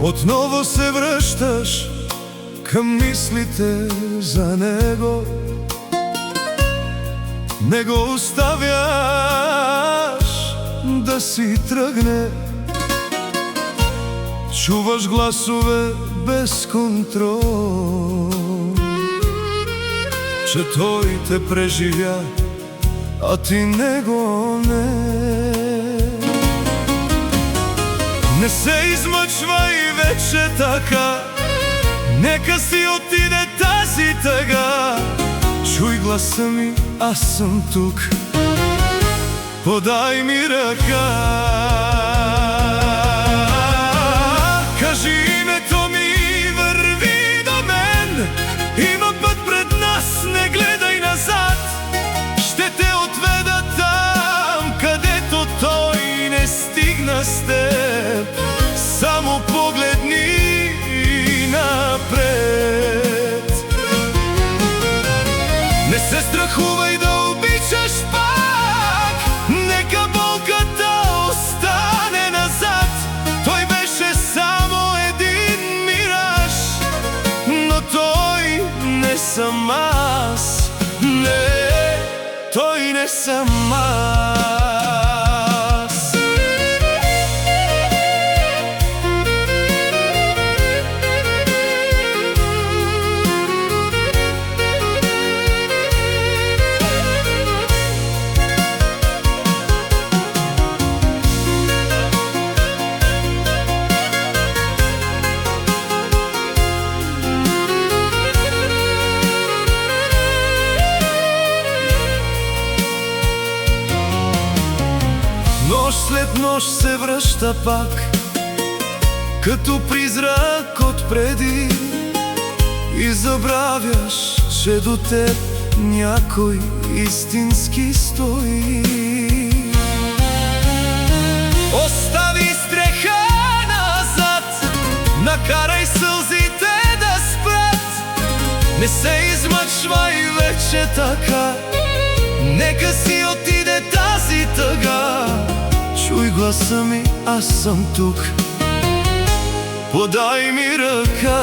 Отново се връщаш към мислите за него. Не го оставяш да си тръгне. Чуваш гласове без контрол, че той те преживя, а ти него не. Не се измъчвай вече така, нека си отиде тази тъга. Чуй гласа ми, аз съм тук, подай ми ръка. Кажи името ми, върви до мен. Има път пред нас, не гледай назад. Ще те отведа там, където той не стигна с теб. Само погледни напред. Не се страхувай да обичаш пак, нека болката остане назад. Той беше само един мираж, но той не съм аз. Не, той не съм аз. Нощ след нощ се връща пак, като призрак отпреди, и забравяш, че до теб някой истински стои. Остави стреха назад, накарай сълзите да спрат. Не се измъчвай вече така, нека си отиде тази тъга. Чуй гласа ми, аз съм тук, подай ми ръка.